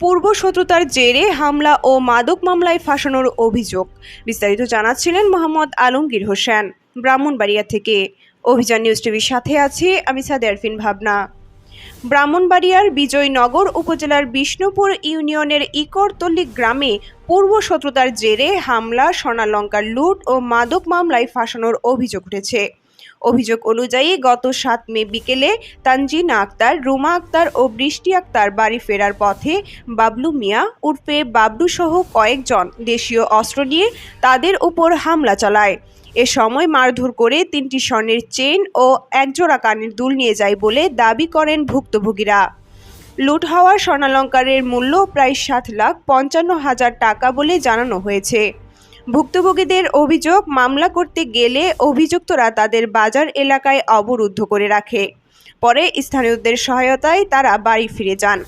পূর্বশত্রুতার জেরে হামলা ও মাদক মামলায় ফাঁসানোর অভিযোগ। বিস্তারিত জানাচ্ছিলেন মোহাম্মদ আলমগীর হোসেন, ব্রাহ্মণবাড়িয়া থেকে। অভিযান নিউজ টিভির সাথে আছি আমি সাদে আরফিন ভাবনা। ব্রাহ্মণবাড়িয়ার বিজয়নগর উপজেলার বিষ্ণুপুর ইউনিয়নের ইকরতলী গ্রামে পূর্বশত্রুতার জেরে হামলা, স্বর্ণালংকার লুট ও মাদক মামলায় ফাঁসানোর অভিযোগ উঠেছে। অভিযোগ অনুযায়ী গত 7 মে বিকেলে তানজিনা আক্তার, রুমা আক্তার ও বৃষ্টি আক্তার বাড়ি ফেরার পথে বাবলু মিয়া উর্ফে বাবলু সহ কয়েকজন দেশীয় অস্ত্র নিয়ে তাদের উপর হামলা চালায়। এ সময় মারধর করে 3টি স্বর্ণের চেইন ও একজোড়া কানের দুল নিয়ে যায় বলে দাবি করেন ভুক্তভোগীরা। লুট হওয়া স্বর্ণালংকারের মূল্য প্রায় 7,55,000 টাকা বলে জানানো হয়েছে। ভুক্তভোগীদের অভিযোগ, মামলা করতে গেলে অভিযুক্তরা তাদের বাজার এলাকায় অবরুদ্ধ করে রাখে। পরে স্থানীয়দের সহায়তায় তারা বাড়ি ফিরে যান।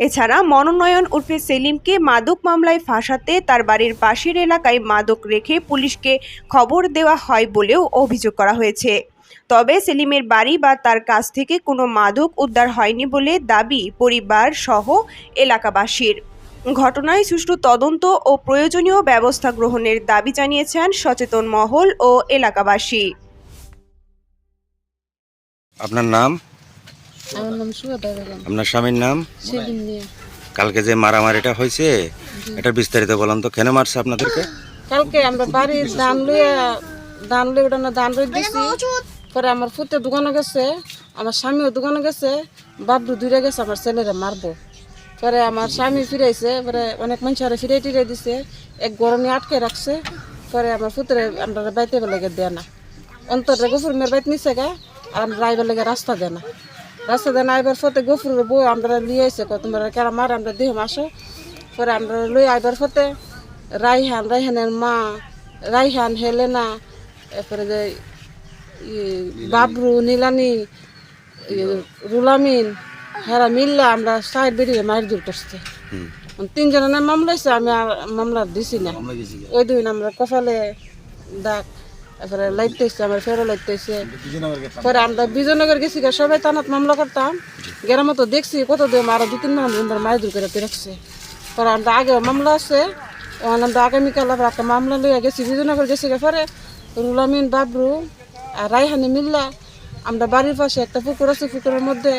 এছাড়া মনোনয়ন উর্ফে সেলিমকে মাদক মামলায় ফাঁসাতে তার বাড়ির পাশের এলাকায় মাদক রেখে পুলিশকে খবর দেওয়া হয় বলেও অভিযোগ করা হয়েছে। তবে সেলিমের বাড়ি বা তার কাছ থেকে কোনো মাদক উদ্ধার হয়নি বলে দাবি পরিবার সহ এলাকাবাসীর। ঘটনায় সুষ্ঠু তদন্ত ও প্রয়োজনীয় ব্যবস্থা গ্রহণের দাবি জানিয়েছেন সচেতন মহল ও এলাকাবাসী। আপনার নাম? আমার নাম সুহাদা বেগম। আপনার স্বামীর নাম? সেলিম মিয়া। কালকে যে মারামারিটা হয়েছে এটা বিস্তারিত বলেন তো, কেন মারছে আপনাদেরকে? কালকে আমরা বাড়ির ধান লুয়ে ওটা ধান রয়ে দিছি। পরে আমার ফুতে দোকানে গেছে, আমার স্বামীও দোকানে গেছে, বাবলু দূরে গেছে আমার ছেলেরা মারবো। পরে আমার স্বামী ফিরাইছে, পরে অনেক মানুষেরা ফিরাই টিরাই দিছে, এক গরমে আটকে রাখছে। পরে আমার ফুতরে আমরা বাইতে বেলেগে দেয় না, অন্তরে গফুর মেয়ের বাইতে নিচ্ছে গা, আর আমরা রাইবার লেগে রাস্তা দেয় না। রাস্তা দেয় না, এবার ফতে গফুরের বউ আমরা লিয়ে আইসে, তোমরা কেরা মার আমরা দেহ আসো। পরে আমরা লই আইবার ফতে রাইহানের মা, রাইহান, হেলেনা, এরপরে যে বাবরু, নীলানি, রুলামিন, হেরা মিল্লা আমরা সাইড বেরিয়ে মায়ের দূর করছে। 3 জনের নাম মামলা হয়েছে, আমি আর মামলা দিছি না। ওই দিন আমরা কপালে দাগ, তারপরে লাইতেছে, আমার ফেরো লাইতেছে। পরে আমরা বিজয়নগর গেছি, সবাই থানাত মামলা করতাম। গ্রামে তো দেখছি কত দিন আরো 2-3 মাস মায়ের দূর করে রাখছে। পরে আমরা আগে মামলা আছে, আমরা আগামীকাল আবার একটা মামলা লইয়া গেছি, বিজয়নগর গেছি। পরে রুলামিন, বাবরু আর রাইহানি মিল্লা আমরা বাড়ির পাশে একটা পুকুর আছে, পুকুরের মধ্যে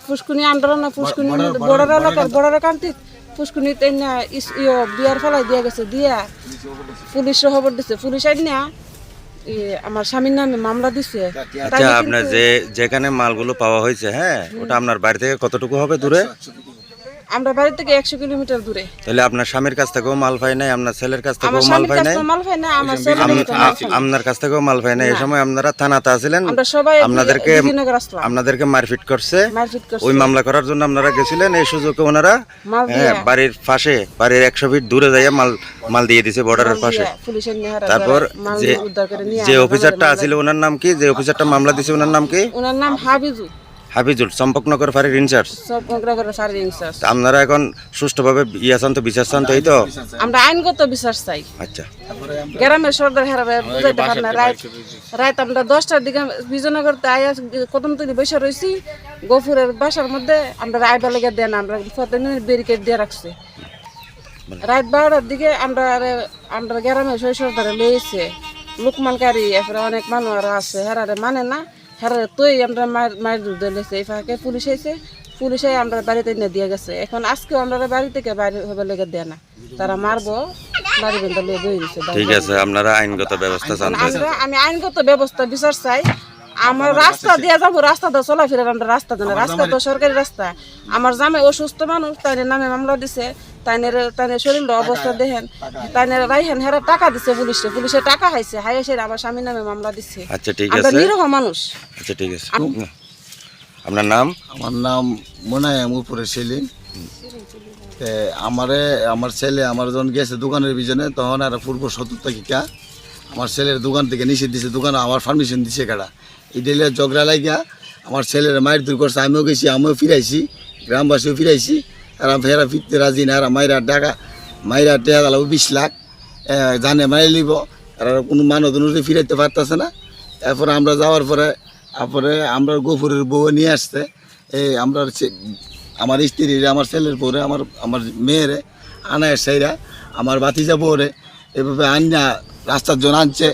ফুসকুনি আন্ডারানা, ফুসকুনি বড়ার এলাকার বড়ার কান্তি ফুসকুনিতে বিয়ার ফেলাই দিয়া গেছে, দিয়া পুলিশ খবর দিছে। পুলিশ আইনা আমার স্বামীর নামে মামলা দিছে। আচ্ছা, আপনার যেখানে মালগুলো পাওয়া হয়েছে, হ্যাঁ, ওটা আপনার বাড়ি থেকে কতটুকু হবে দূরে? আমরা বাড়ি থেকে 100 কিলোমিটার দূরে। তাহলে আপনার স্বামীর কাছ থেকেও মাল পাই নাই, আপনার ছেলের কাছ থেকেও মাল পাই নাই, আপনার কাছ থেকেও মাল পাই নাই। এই সময় আপনারা থানাতে আছিলেন, আপনাদেরকে মারপিট করছে। ওই মামলা করার জন্য আপনারা গেছিলেন, এই সুযোগে ওনারা বাড়ির পাশে, বাড়ির 100 ফিট দূরে যাইয়া মাল দিয়ে দিছে বর্ডারের পাশে। তারপর যে অফিসারটা আছিল ওনার নাম কি? যে অফিসারটা মামলা দিছে ওনার নাম কি? ওনার নাম হাবিজুল, চম্পকনগর ফাঁড়ির ইনচার্জ। আপনারা এখন সুষ্ঠুভাবে চান তো, বিচার চান তো? এই তো আমরা আইনগত বিচার চাই। আচ্ছা, গ্রামের সর্দার হেরাবে বুঝাইতে পারে না। রাত আমরা 10টার দিকে বিজয়নগরতে আয়া কদম তৈরি বসে রয়েছি, গফুরের বাসার মধ্যে আমরা আইবার লেগে দেন, আমরা ব্যারিকেড দিয়ে রাখছি। রাত 12টার দিকে আমরা গ্রামের সর্দারে লইছে লুকমানকারী, এরপরে অনেক মানুষ আরো আছে, হেরারে মানে না, হেরারে তুই আমরা মায়ের দুধ লেছে। এই ফাঁকে পুলিশ আইছে, পুলিশে আমরা বাড়িতে নিয়ে দিয়ে গেছে। এখন আজকেও আমরা বাড়ি থেকে বাইরে হবে লেগে দেয় না, তারা মারবো, বাড়ি বেঁধে লিয়ে বই দিচ্ছে। ঠিক আছে, আপনারা আইনগত ব্যবস্থা চান? আমি আইনগত ব্যবস্থা বিচার চাই। আমার রাস্তা দিয়ে যাবো, রাস্তা তো চলাফেরা, আমরা রাস্তা দেন, রাস্তা তো সরকারি রাস্তা। আমার জামাই অসুস্থ মানুষ, তাই নামে মামলা দিছে, তাই শরীর অবস্থা দেখেন, তাই রাইহান হেরা টাকা দিছে পুলিশে, পুলিশে টাকা হাইছে, হাই এসে আমার স্বামীর নামে মামলা দিচ্ছে। আচ্ছা, ঠিক আছে, নিরহ মানুষ। আচ্ছা, ঠিক আছে। আপনার নাম? আমার নাম মোনায়েম উপরে সেলিম। আমার ছেলে আমার যখন গেছে দোকানের পিছনে, তখন আর পূর্ব শত্রুতা কিকা আমার ছেলের দোকান থেকে নিষেধ দিছে, দোকানে আমার পারমিশন দিছে কারা। এই ডেলে ঝগড়া লাগিয়া আমার ছেলের মায়ের দূর করছে, আমিও গেছি, আমিও ফিরাইছি, গ্রামবাসীও ফিরাইছি। আর ফেরা ফিরতে রাজি না, আর মাইরা টেহা গেল 20 লাখ, জানে মারি লিব, আর কোনো মানুষ ফিরাইতে পারতেছে না। এরপরে আমরা যাওয়ার পরে আমরা গফুরের বউ নিয়ে আসতে, এই আমরা আমার স্ত্রীরে, আমার ছেলের পরে, আমার মেয়েরে আনায় সেইরা, আমার ভাতিজা পরে এভাবে আন্না রাস্তার জন্য আনছে।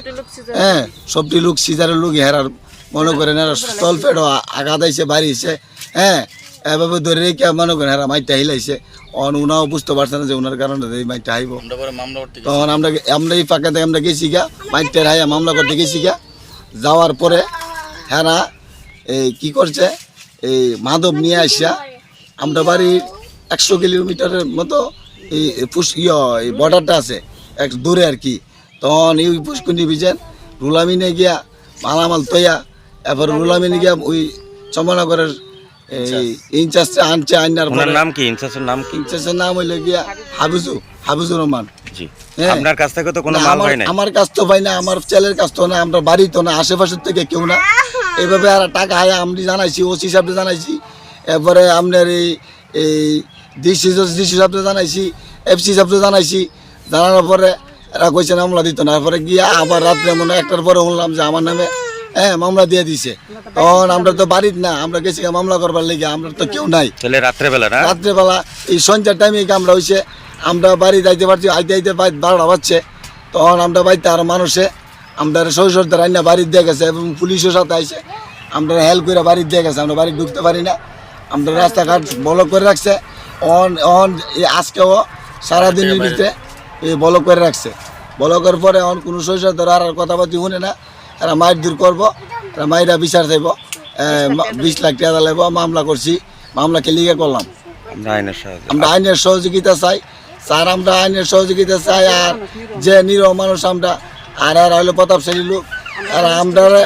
হ্যাঁ, সবটি লোক সিজারের লোক হেরার মনে করেন এরা তলফেটও আঘাত আইছে বাড়িছে। হ্যাঁ, এভাবে ধরে রেখে মনে করেন এরা মাইটটা হিলাইছে। উনাও বুঝতে পারছে না যে ওনার কারণে এই মাইটটা হাইব। তখন আমরা এই ফাঁকা থেকে আমরা গেছি গা, মাইটটার হাইয়া মামলা করতে গেছি গা। যাওয়ার পরে হেরা এই কি করছে, এই মাদক নিয়ে আসিয়া আমরা বাড়ির 100 কিলোমিটারের মতো এই এই বর্ডারটা আছে এক দূরে আর কি। তখন এই পুষ্কুনি বিজেন রুলামিনে গিয়া মালামাল তৈয়া, এরপর রুলামিনে গিয়া ওই চমনগরের এই ইনচার্জটা আনছে। আইনার নাম কি? ইনচার্জের নাম কি? ইনচার্জের নাম হইলো গিয়া হাবিজুর রহমান। জি। হ্যাঁ। আপনার কাছ থেকে তো কোনো মাল হয় না? আমার কাছ তো পাই না, আমার ছেলের কাছ তো না, আমরা বাড়ি তো না, আশেপাশের থেকে কেউ না। এইভাবে আর টাকা হায়া আমি জানাইছি, ওসি সাহেবকে জানাইছি, এরপরে আপনার এই ডিসি সাহেবকে জানাইছি, এফসি সাহেবকে জানাইছি। জানানোর পরে এরা কইছে মামলা দিত না। তারপরে গিয়া আবার রাত্রে মনে 1টার পরে শুনলাম যে আমার নামে মামলা দিয়ে দিছে। তখন আমরা তো বাড়ির না, আমরা গেছি মামলা করবার লেগে, আমরা তো কেউ নাই। তাহলে রাত্রেবেলা না? রাত্রেবেলা এই সন্ধ্যার টাইমে আমরা হইছে, আমরা বাড়ি যাইতে পারছি, আইতে 12টা বাজছে। তখন আমরা বাড়িতে আরো মানুষে আমরা শৈশবদের রান্না বাড়ি দিয়ে গেছে এবং পুলিশের সাথে আইসে আমরা হেল্প করে বাড়ি দিয়ে গেছে। আমরা বাড়ি ঢুকতে পারি না, আমরা রাস্তাঘাট ব্লক করে রাখছে। আজকেও সারাদিনের ভিতরে এই ব্লক করে রাখছে। ব্লকের পরে কোনো শৈশবদের আর কথাবার্তি শুনে না, এরা মাইর দূর করবো, এরা মাইরা বিচার চাইব, 20 লাখ টাকা লাগব। মামলা করছি, মামলাকে লিগে করলাম। আমরা আইনের সহযোগিতা চাই স্যার, আমরা আইনের সহযোগিতা চাই। আর যে নিরহ মানুষ আমরা আর হইলো প্রতাপশালী লোক, আর আমরা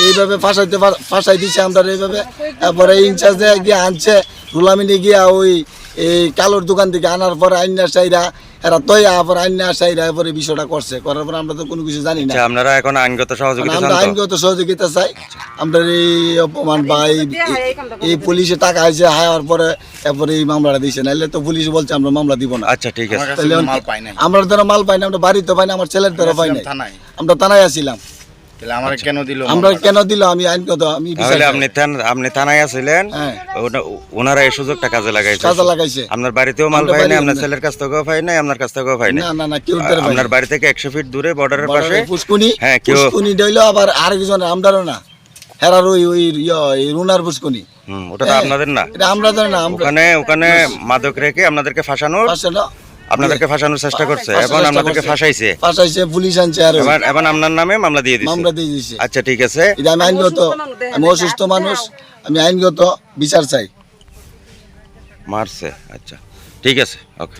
এইভাবে ফাঁসাই দিচ্ছে আমরা এইভাবে। তারপরে ইনচার্জে গিয়ে আনছে রুলামিনে গিয়া ওই এই কালোর দোকান থেকে আনার পরে আইনা সাইরা এরা তৈয়া আবার আইনা সাইরা এরপরে বিষয়টা করছে। করার পরে আমরা তো কোনো কিছু জানি না। আপনারা এখন আইনগত সহযোগিতা চান? আমরা আইনগত সহযোগিতা চাই। আমরা এই অপমান বা এই পুলিশে টাকা হয়েছে হায়ার পরে এরপরে এই মামলাটা দিয়েছে, নাহলে তো পুলিশ বলছে আমরা মামলা দিব না। আচ্ছা ঠিক আছে। আমরা ধরো মাল পাই না, আমরা বাড়িতে পাই না, আমার ছেলের ধরো পাই না, আমরা থানায় আসছিলাম। আমরা কেন দিল আমি আইনগত আমি আপনি থানায় আছিলেন, ওনারা এই সুযোগটা কাজে লাগাইছে। আপনার বাড়িতেও মাল পাই না, আপনার ছেলের কাছ থেকেও পাই না, আপনার কাছ থেকেও পাই না। আপনার বাড়ি থেকে 100 ফিট দূরে বর্ডারের পাশে পুষ্কুনি। হ্যাঁ, পুষ্কুনি দিলো আবার আরেকজন আমদারও না, হেরার ওই রুনার পুষ্কুনি। ওটা তো আপনাদের না? এটা আমাদের না। ওখানে মাদক রেখে আপনাদেরকে ফাঁসানোর চেষ্টা করছে এবং আপনাদেরকে ফাঁসাইছে পুলিশ আনছে। আর এখন আপনার নামে মামলা দিয়ে দিয়েছে। আচ্ছা ঠিক আছে। আমি আইনগত, আমি অসুস্থ মানুষ, আমি আইনগত বিচার চাই। মারছে? আচ্ছা ঠিক আছে, ওকে।